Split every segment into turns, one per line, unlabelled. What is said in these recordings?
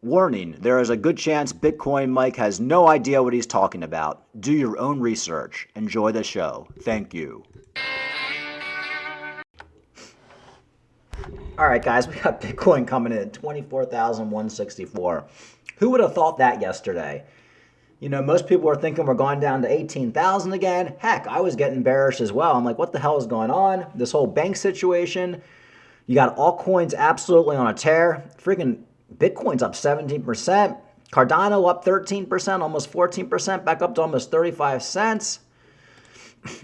Warning, there is a good chance Bitcoin Mike has no idea what he's talking about. Do your own research. Enjoy the show. Thank you. All right, guys, we got Bitcoin coming in at 24,164. Who would have thought that yesterday? You know, most people were thinking we're going down to 18,000 again. Heck, I was getting bearish as well. I'm like, what the hell is going on? This whole bank situation. You got altcoins absolutely on a tear. Freaking Bitcoin's up 17%. Cardano up 13%, almost 14%, back up to almost 35 cents.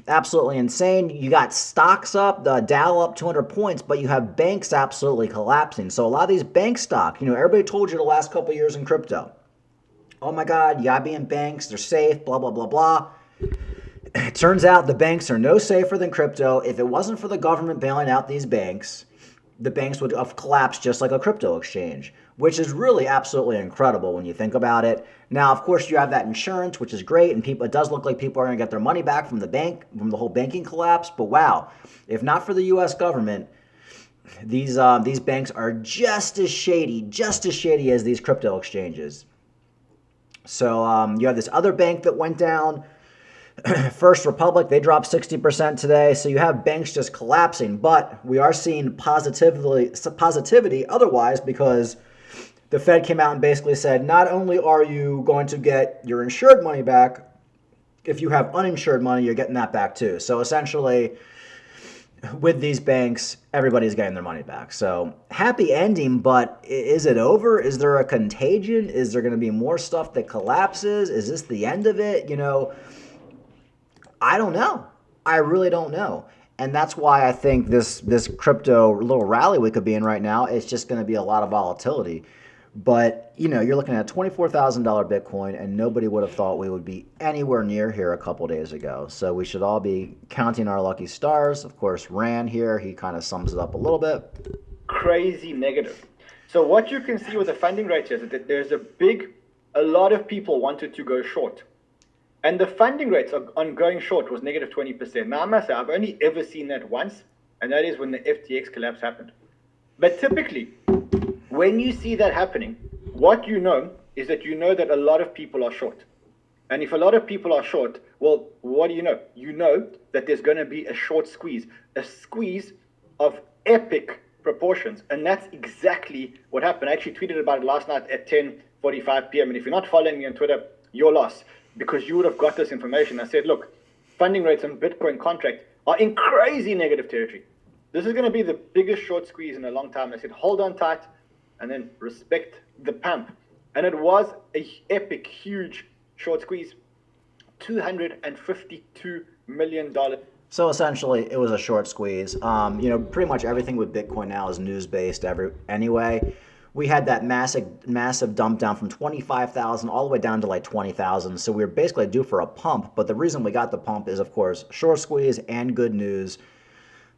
Absolutely insane. You got stocks up, the Dow up 200 points, but you have banks absolutely collapsing. So a lot of these bank stock, everybody told you the last couple of years in crypto, oh my God, you gotta be in banks, they're safe, blah, blah, blah, blah. It turns out the banks are no safer than crypto. If it wasn't for the government bailing out these banks, the banks would have collapsed just like a crypto exchange, which is really absolutely incredible when you think about it. Now, of course, you have that insurance, which is great, and it does look like people are going to get their money back from the bank, from the whole banking collapse. But wow, if not for the U.S. government, these banks are just as shady as these crypto exchanges. So you have this other bank that went down. First Republic, they dropped 60% today. So you have banks just collapsing, but we are seeing positivity otherwise, because the Fed came out and basically said, not only are you going to get your insured money back, if you have uninsured money, you're getting that back too. So essentially, with these banks, everybody's getting their money back. So happy ending, but is it over? Is there a contagion? Is there going to be more stuff that collapses? Is this the end of it? I don't know. I really don't know. And that's why I think this crypto little rally we could be in right now, it's just going to be a lot of volatility. But, you're looking at a $24,000 Bitcoin, and nobody would have thought we would be anywhere near here a couple days ago. So we should all be counting our lucky stars. Of course, Rand here, he kind of sums it up a little bit.
Crazy negative. So what you can see with the funding rate is that there's a lot of people wanted to go short. And the funding rates on going short was negative 20%. Now, I must say, I've only ever seen that once, and that is when the FTX collapse happened. But typically, when you see that happening, what you know is that that a lot of people are short. And if a lot of people are short, well, what do you know? You know that there's going to be a short squeeze, a squeeze of epic proportions. And that's exactly what happened. I actually tweeted about it last night at 10:45 p.m. And if you're not following me on Twitter, you're lost, because you would have got this information. I said, look, funding rates on Bitcoin contract are in crazy negative territory. This is going to be the biggest short squeeze in a long time. I said, hold on tight, and then respect the pump. And it was a epic, huge short squeeze, $252 million.
So essentially, it was a short squeeze. Pretty much everything with Bitcoin now is news-based anyway. We had that massive dump down from 25,000 all the way down to like 20,000. So we were basically due for a pump. But the reason we got the pump is, of course, short squeeze and good news.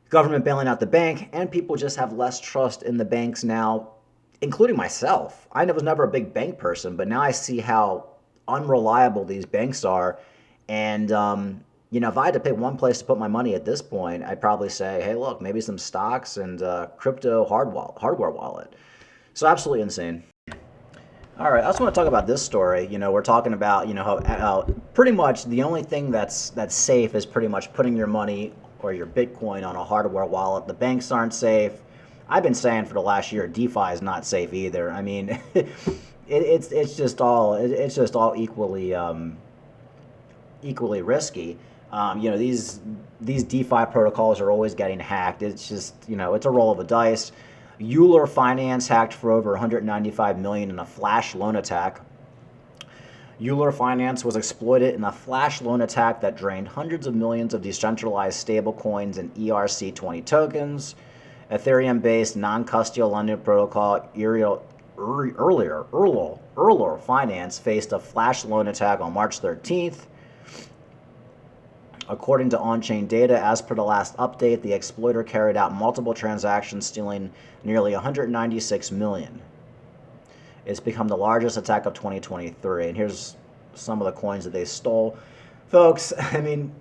Government bailing out the bank, and people just have less trust in the banks now, including myself. I was never a big bank person, but now I see how unreliable these banks are. And, if I had to pick one place to put my money at this point, I'd probably say, hey, look, maybe some stocks and crypto hardware wallet. So absolutely insane. All right, I just want to talk about this story. We're talking about, how pretty much the only thing that's safe is pretty much putting your money or your Bitcoin on a hardware wallet. The banks aren't safe. I've been saying for the last year, DeFi is not safe either. I mean, it's just all equally risky. These DeFi protocols are always getting hacked. It's just, it's a roll of the dice. Euler Finance hacked for over $195 million in a flash loan attack. Euler Finance was exploited in a flash loan attack that drained hundreds of millions of decentralized stablecoins and ERC20 tokens. Ethereum-based non-custodial lending protocol Euler Finance faced a flash loan attack on March 13th. According to on-chain data, as per the last update, the exploiter carried out multiple transactions, stealing nearly $196 million. It's become the largest attack of 2023. And here's some of the coins that they stole. Folks, I mean,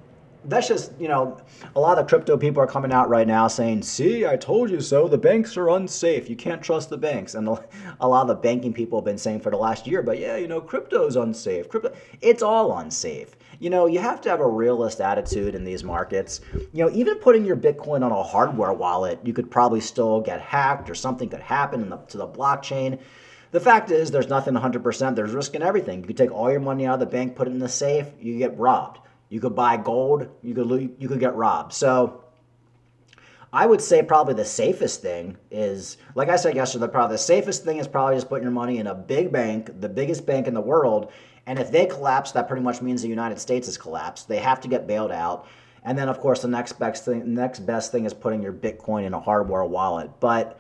that's just, a lot of the crypto people are coming out right now saying, see, I told you so. The banks are unsafe. You can't trust the banks. And a lot of the banking people have been saying for the last year, but yeah, crypto's unsafe. It's all unsafe. You have to have a realist attitude in these markets. Even putting your Bitcoin on a hardware wallet, you could probably still get hacked or something could happen to the blockchain. The fact is, there's nothing 100%. There's risk in everything. You could take all your money out of the bank, put it in the safe, you get robbed. You could buy gold, you could get robbed. So I would say probably the safest thing is, like I said yesterday, probably the safest thing is probably just putting your money in a big bank, the biggest bank in the world. And if they collapse, that pretty much means the United States has collapsed. They have to get bailed out. And then, of course, the next best thing is putting your Bitcoin in a hardware wallet. But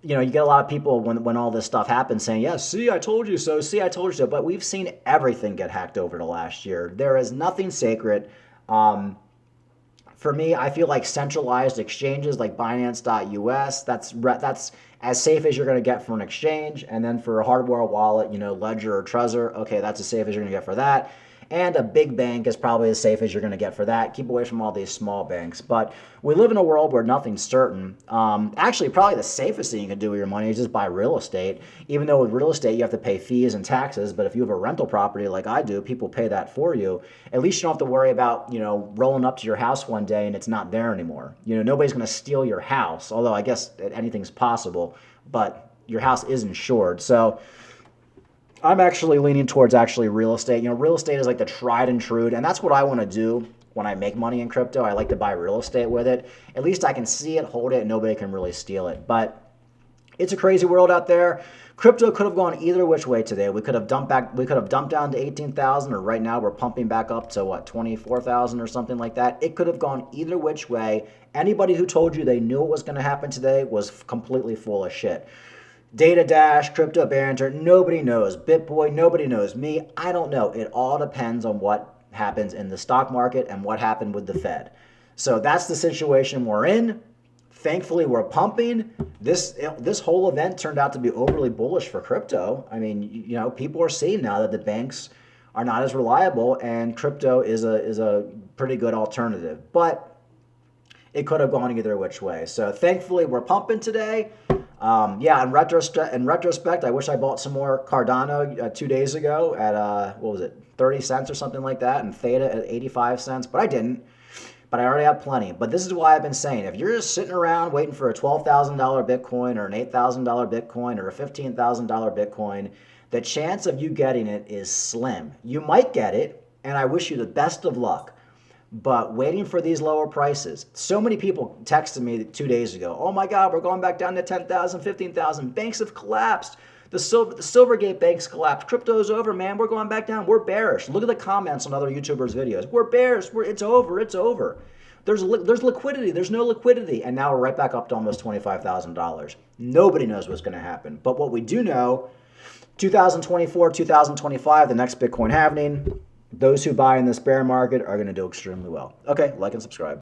you get a lot of people when all this stuff happens saying, yeah, see, I told you so. See, I told you so. But we've seen everything get hacked over the last year. There is nothing sacred. For me, I feel like centralized exchanges like Binance.us, that's as safe as you're going to get for an exchange. And then for a hardware wallet, Ledger or Trezor, okay, that's as safe as you're going to get for that. And a big bank is probably as safe as you're going to get for that. Keep away from all these small banks. But we live in a world where nothing's certain. Actually, probably the safest thing you can do with your money is just buy real estate. Even though with real estate, you have to pay fees and taxes. But if you have a rental property like I do, people pay that for you. At least you don't have to worry about, rolling up to your house one day and it's not there anymore. Nobody's going to steal your house. Although I guess anything's possible. But your house is insured. So I'm actually leaning towards real estate. Real estate is like the tried and true, and that's what I want to do when I make money in crypto. I like to buy real estate with it. At least I can see it, hold it, and nobody can really steal it. But it's a crazy world out there. Crypto could have gone either which way today. We could have dumped down to 18,000, or right now we're pumping back up to 24,000 or something like that. It could have gone either which way. Anybody who told you they knew it was going to happen today was completely full of shit. Data Dash, Crypto Banter, nobody knows. BitBoy, nobody knows. Me, I don't know. It all depends on what happens in the stock market and what happened with the Fed. So that's the situation we're in. Thankfully, we're pumping. This whole event turned out to be overly bullish for crypto. I mean, people are seeing now that the banks are not as reliable, and crypto is a pretty good alternative. But it could have gone either which way. So thankfully, we're pumping today. In retrospect, I wish I bought some more Cardano 2 days ago at 30 cents or something like that, and Theta at 85 cents, but I didn't. But I already have plenty. But this is why I've been saying, if you're just sitting around waiting for a $12,000 Bitcoin or an $8,000 Bitcoin or a $15,000 Bitcoin, the chance of you getting it is slim. You might get it, and I wish you the best of luck. But waiting for these lower prices. So many people texted me 2 days ago, oh my God, we're going back down to 10,000, 15,000. Banks have collapsed. The Silvergate banks collapsed. Crypto's over, man. We're going back down. We're bearish. Look at the comments on other YouTubers' videos. We're bearish. It's over. It's over. There's liquidity. There's no liquidity. And now we're right back up to almost $25,000. Nobody knows what's going to happen. But what we do know, 2024, 2025, the next Bitcoin halving, those who buy in this bear market are going to do extremely well. Okay, like and subscribe.